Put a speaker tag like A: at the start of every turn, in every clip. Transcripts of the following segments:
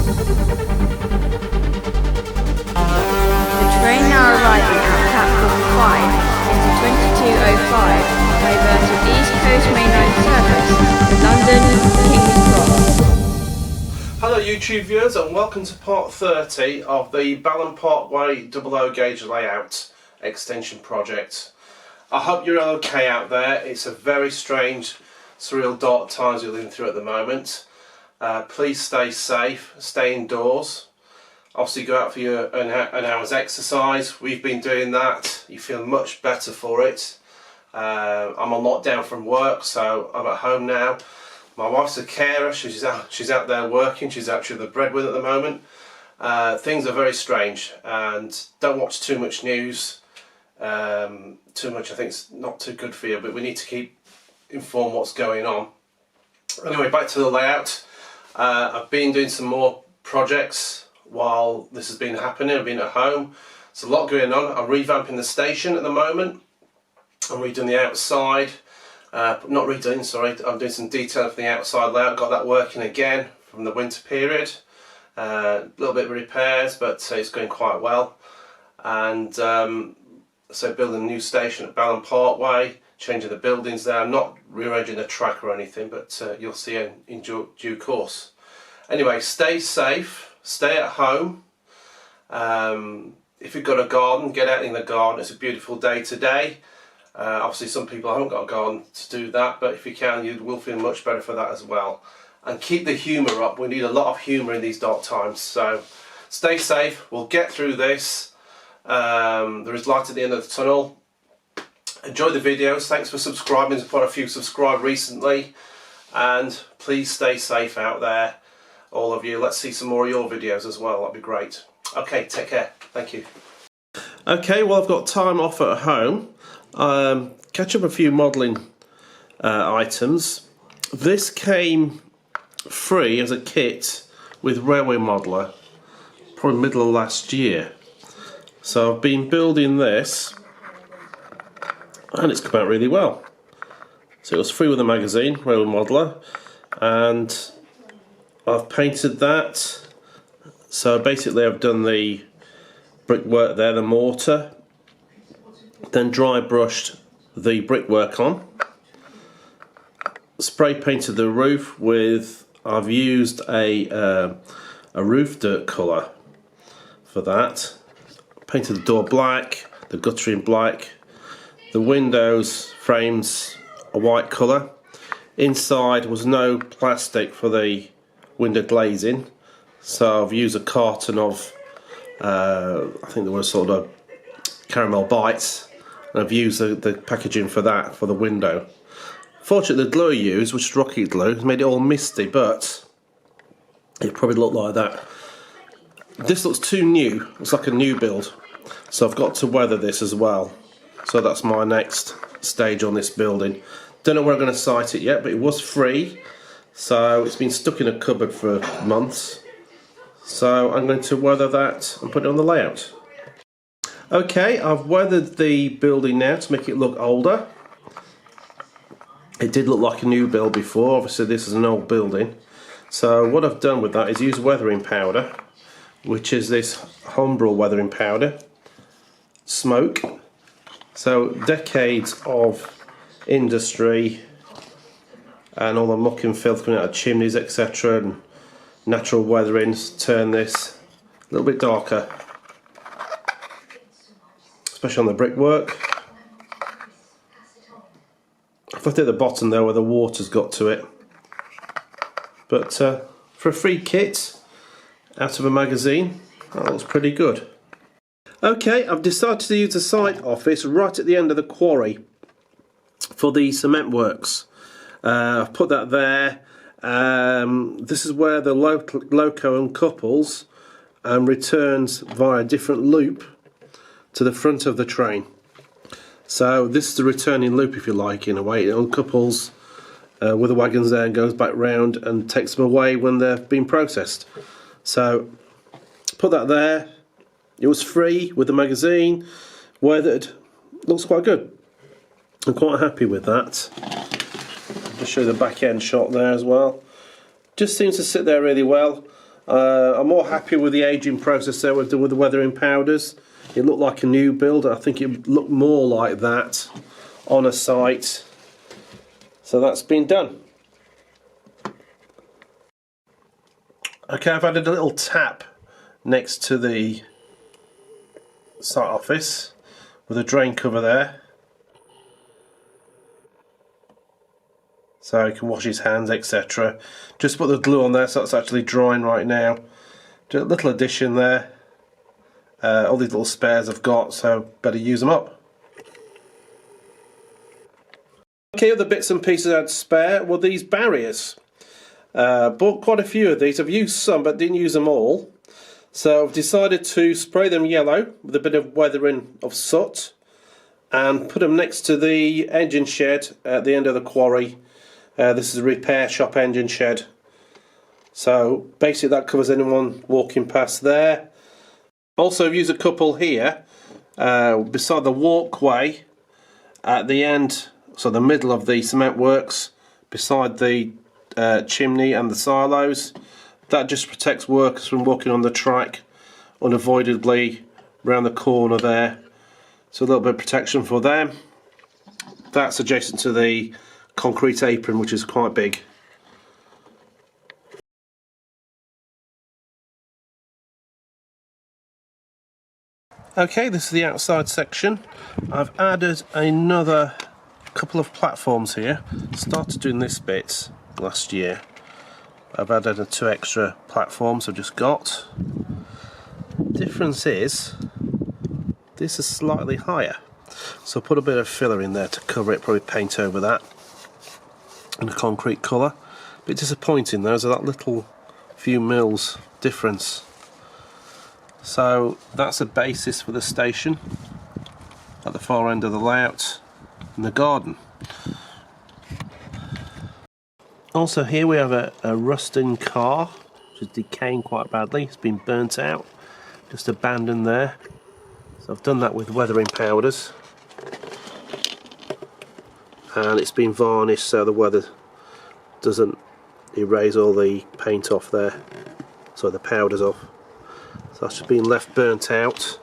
A: The train now arriving at platform 5 into 2205 diverted East Coast Main Line service to London King's Cross.
B: Hello YouTube viewers and welcome to part 30 of the Ballan Parkway OO gauge layout extension project. I hope you're okay out there. It's a very strange, surreal dark times we're living through at the moment. Please stay safe, stay indoors. Obviously go out for an hour's exercise. We've been doing that. You feel much better for it. I'm on lockdown from work, so I'm at home now. My wife's a carer. She's out there working. She's actually the breadwinner at the moment. Things are very strange, and don't watch too much news. Too much I think is not too good for you, but we need to keep informed what's going on. Anyway, back to the layout. I've been doing some more projects while this has been happening. I've been at home. There's a lot going on. I'm revamping the station at the moment. I'm redoing the outside. Not redoing, sorry. I'm doing some detail for the outside layout. Got that working again from the winter period. A little bit of repairs, but it's going quite well. And so building a new station at Ballan Parkway, changing the buildings there. I'm not rearranging the track or anything, but you'll see in due course. Anyway, stay safe, stay at home. If you've got a garden, get out in the garden. It's a beautiful day today. Obviously some people haven't got a garden to do that, but if you can, you will feel much better for that as well. And keep the humour up. We need a lot of humour in these dark times, so stay safe. We'll get through this. There is light at the end of the tunnel. Enjoy the videos. Thanks for subscribing. There's quite a few subscribed recently, and please stay safe out there, all of you. Let's see some more of your videos as well. That'd be great. Okay, take care. Thank you. Okay, well, I've got time off at home. Catch up a few modelling items. This came free as a kit with Railway Modeller probably middle of last year. So I've been building this and it's come out really well. So it was free with the magazine, Railway Modeller, and I've painted that. So basically I've done the brickwork there, the mortar, then dry brushed the brickwork on, spray painted the roof with, I've used a roof dirt colour for that. Painted the door black, the guttering black, the windows frames a white colour. Inside was no plastic for the window glazing, so I've used a carton of I think there were sort of caramel bites, and I've used the packaging for that for the window. Fortunately the glue I used, which is rocket glue, has made it all misty, but it probably looked like that. This looks too new. It's like a new build, so I've got to weather this as well. So that's my next stage on this building. Don't know where I'm going to site it yet, but it was free, so it's been stuck in a cupboard for months. So I'm going to weather that and put it on the layout. Okay, I've weathered the building now to make it look older. It did look like a new build before. Obviously this is an old building. So what I've done with that is use weathering powder, which is this Humbrol weathering powder, smoke. So decades of industry and all the muck and filth coming out of chimneys, etc., and natural weatherings turn this a little bit darker, especially on the brickwork. I've left it at the bottom there where the water's got to it, but for a free kit out of a magazine, that looks pretty good. Okay, I've decided to use the site office right at the end of the quarry for the cement works. I've put that there. This is where the loco uncouples and returns via a different loop to the front of the train. So this is the returning loop, if you like, in a way. It uncouples with the wagons there and goes back round and takes them away when they've been processed. So put that there. It was free with the magazine, weathered. Looks quite good. I'm quite happy with that. I'll just show you the back end shot there as well. Just seems to sit there really well. I'm more happy with the aging process there with the weathering powders. It looked like a new build. I think it looked more like that on a site. So that's been done. Okay, I've added a little tap next to the site office with a drain cover there. So he can wash his hands, etc. Just put the glue on there so it's actually drying right now. Do a little addition there. All these little spares I've got, so better use them up. Okay, other bits and pieces I had spare were these barriers. Bought quite a few of these. I've used some but didn't use them all. So I've decided to spray them yellow with a bit of weathering of soot and put them next to the engine shed at the end of the quarry. This is a repair shop engine shed. So basically that covers anyone walking past there. Also I've used a couple here beside the walkway at the end, so the middle of the cement works, beside the chimney and the silos. That just protects workers from walking on the track unavoidably around the corner there. So a little bit of protection for them. That's adjacent to the concrete apron, which is quite big. Okay, this is the outside section. I've added another couple of platforms here. Started doing this bit last year. I've added 2 extra platforms I've just got. Difference is this is slightly higher, so put a bit of filler in there to cover it, probably paint over that in a concrete colour. Bit disappointing though, so that little few mils difference. So that's a basis for the station at the far end of the layout in the garden. Also here we have a rusting car which is decaying quite badly. It's been burnt out, just abandoned there. So I've done that with weathering powders and it's been varnished so the weather doesn't erase all the paint off there, so the powders off. So that's just been left burnt out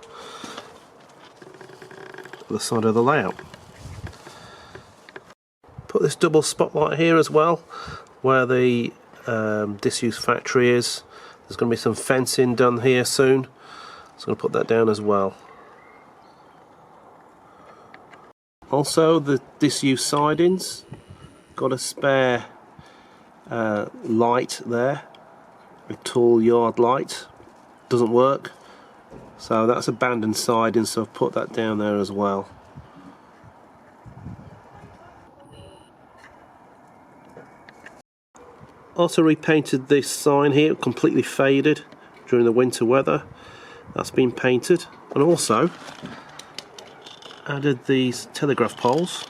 B: on the side of the layout. Put this double spotlight here as well where the disused factory is. There's going to be some fencing done here soon, so I'm going to put that down as well. Also the disused sidings, got a spare light there, a tall yard light, doesn't work, so that's abandoned siding, so I've put that down there as well. Also repainted this sign here, completely faded during the winter weather. That's been painted, and also added these telegraph poles.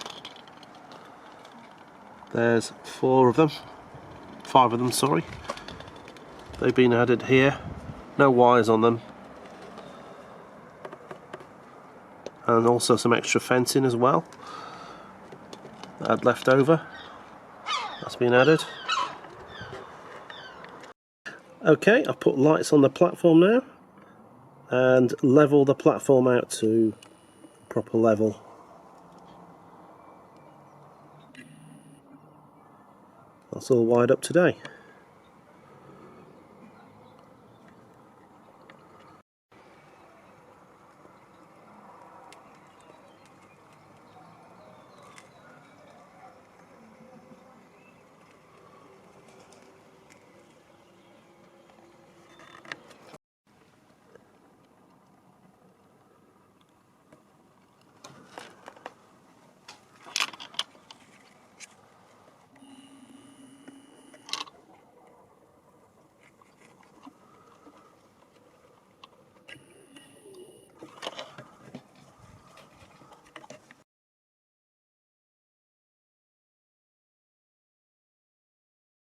B: There's 5 of them, sorry. They've been added here, no wires on them, and also some extra fencing as well that I'd left over. That's been added. Okay, I've put lights on the platform now and level the platform out to proper level. That's all wired up today.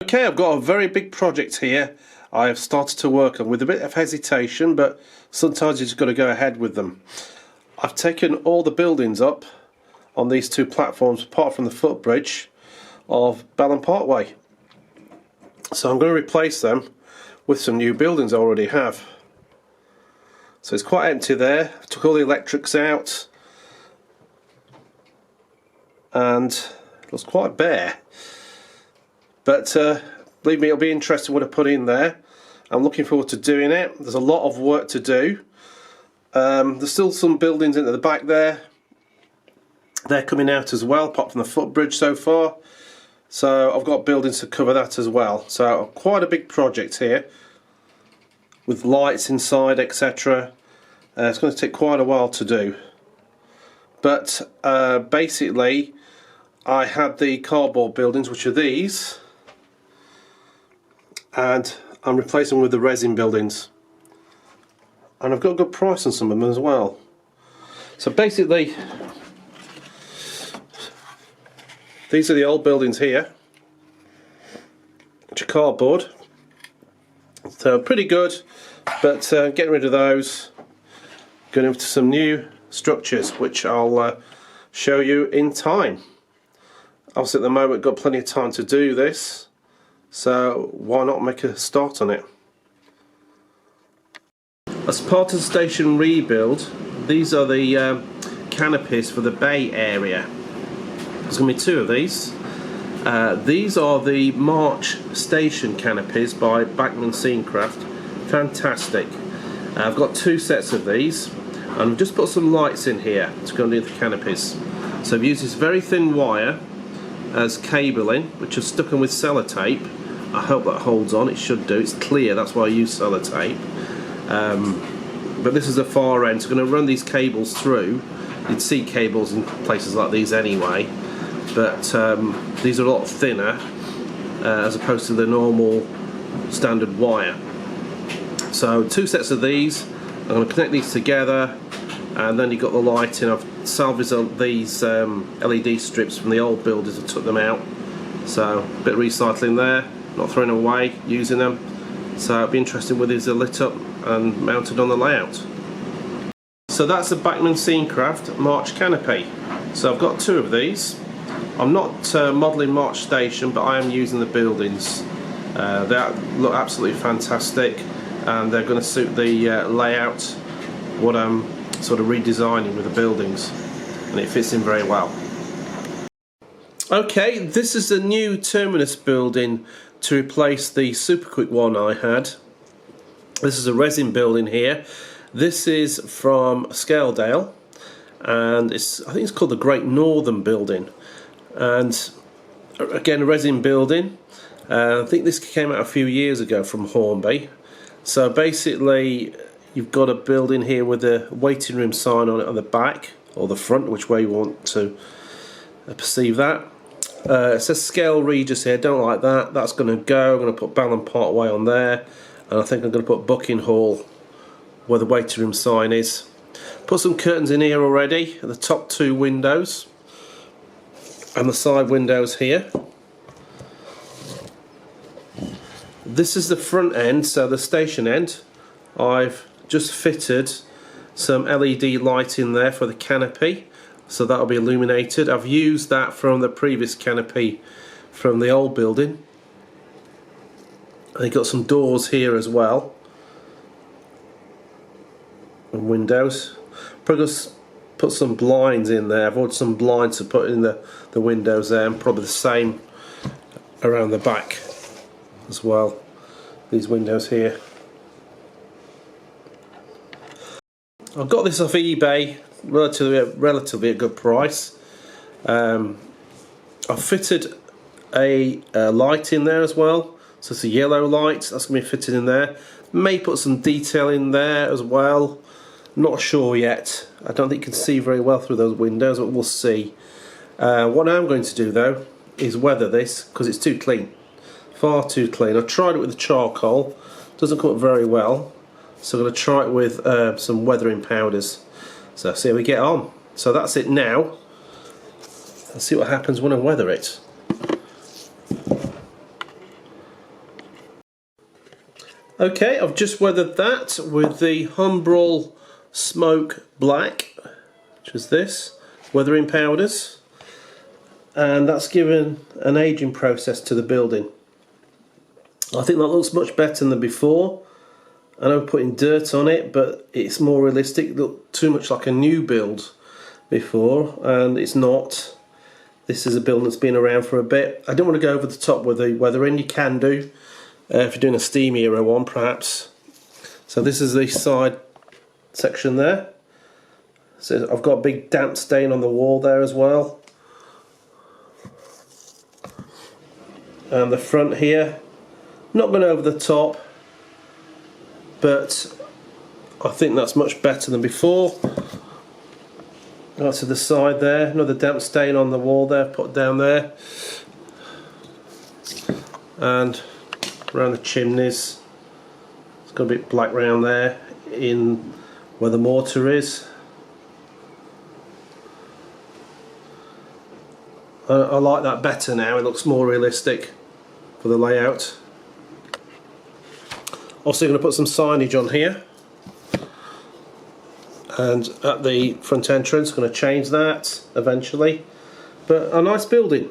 B: Okay, I've got a very big project here I have started to work on with a bit of hesitation, but sometimes you just got to go ahead with them. I've taken all the buildings up on these 2 platforms apart from the footbridge of Ballan Parkway. So I'm going to replace them with some new buildings I already have. So it's quite empty there. I took all the electrics out and it was quite bare. But believe me, it'll be interesting what I put in there. I'm looking forward to doing it. There's a lot of work to do. There's still some buildings into the back there. They're coming out as well, apart from the footbridge so far. So I've got buildings to cover that as well. So quite a big project here, with lights inside, etc. It's going to take quite a while to do. But basically, I had the cardboard buildings, which are these, and I'm replacing them with the resin buildings. And I've got a good price on some of them as well. So basically, these are the old buildings here, which are cardboard. So pretty good, but getting rid of those, going into some new structures, which I'll show you in time. Obviously at the moment got plenty of time to do this, so why not make a start on it. As part of the station rebuild, these are the canopies for the bay area. There's going to be two of these. These are the March station canopies by Ballan Parkway. Fantastic. I've got two sets of these, and I've just put some lights in here to go underneath the canopies. So I've used this very thin wire as cabling, which I've stuck in with sellotape. I hope that holds on. It should do. It's clear, that's why I use sellotape. But this is the far end, so I'm going to run these cables through. You'd see cables in places like these anyway, but these are a lot thinner as opposed to the normal standard wire. So two sets of these. I'm going to connect these together, and then you've got the lighting. I've salvaged these LED strips from the old builders. I took them out, so a bit of recycling there, not throwing away, using them. So it'll be interesting whether these are lit up and mounted on the layout. So that's a Ballan Parkway March canopy. So I've got two of these. I'm not modelling March Station, but I am using the buildings. They look absolutely fantastic, and they're going to suit the layout, what I'm sort of redesigning with the buildings, and it fits in very well. Okay, this is the new terminus building to replace the super quick one I had. This is a resin building here. This is from Scaledale, and I think it's called the Great Northern Building. And again, a resin building. I think this came out a few years ago from Hornby. So basically, you've got a building here with a waiting room sign on it on the back, or the front, which way you want to perceive that. It says Scale Regis here, don't like that. That's going to go. I'm going to put Ballan Parkway on there, and I think I'm going to put Booking Hall where the waiting room sign is. Put some curtains in here already at the top two windows and the side windows here. This is the front end, so the station end. I've just fitted some LED light in there for the canopy, so that'll be illuminated. I've used that from the previous canopy from the old building. They've got some doors here as well, and windows. Probably just put some blinds in there. I've ordered some blinds to put in the windows there, and probably the same around the back as well. These windows here. I got this off eBay, relatively a good price. I've fitted a light in there as well, so it's a yellow light that's going to be fitted in there. May put some detail in there as well. Not sure yet. I don't think you can see very well through those windows, but we'll see. What I'm going to do though is weather this, because it's too clean, far too clean. I tried it with the charcoal, doesn't come up very well. So I'm going to try it with some weathering powders. So see how we get on. So that's it now. Let's see what happens when I weather it. Okay, I've just weathered that with the Humbrol Smoke Black, which is this, weathering powders. And that's given an aging process to the building. I think that looks much better than before. I know I'm putting dirt on it, but it's more realistic. It looked too much like a new build before, and it's not. This is a build that's been around for a bit. I don't want to go over the top with the weathering. You can do if you're doing a steam era one, perhaps. So this is the side section there. So I've got a big damp stain on the wall there as well. And the front here, not going over the top, but I think that's much better than before. Go to the side there, another damp stain on the wall there, put down there. And around the chimneys, it's got a bit black round there in where the mortar is. I like that better now, it looks more realistic for the layout. Also going to put some signage on here, and at the front entrance going to change that eventually, but a nice building.